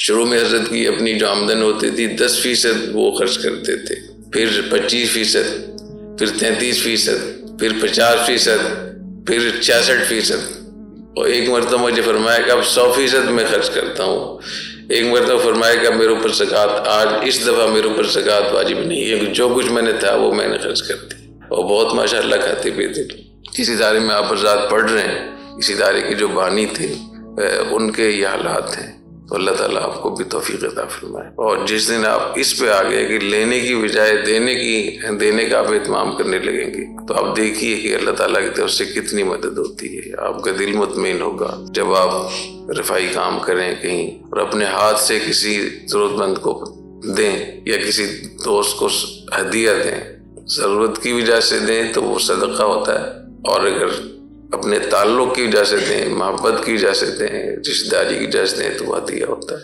शुरू में हजरत की अपनी जो आमदन होती थी 10% वो खर्च करते थे, फिर 25%, फिर 33%, फिर 50%, फिर 66%, और एक मरतबा मुझे फरमाया कि अब 100% मैं खर्च करता हूँ। एक मरतबा फरमाया कि अब मेरे ऊपर ज़कात, आज इस दफ़ा मेरे ऊपर ज़कात वाजिब नहीं है, जो कुछ मैंने था वो मैंने खर्च कर दी। और बहुत माशाअल्लाह खाते पीते। जिस इदारे में आप हज़रात पढ़ रहे हैं, इस इदारे के जो बानी थे उनके ये हालात हैं, तो अल्लाह ताला आपको भी तौफीक अता फरमाए। और जिस दिन आप इस पे आ गए कि लेने की बजाय देने का आप एहतमाम करने लगेंगे, तो आप देखिए कि अल्लाह ताला की तरफ से कितनी मदद होती है। आपका दिल मुतमईन होगा जब आप रफ़ाई काम करें कहीं और अपने हाथ से किसी ज़रूरतमंद को दें या किसी दोस्त को हदिया दें, ज़रूरत की वजह से दें तो वो सदका होता है, और अगर अपने ताल्लुक़ की वजह से दें, मोहब्बत की वजह से दें, रिश्तेदारी की वजह से दें तो वह हदिया होता है।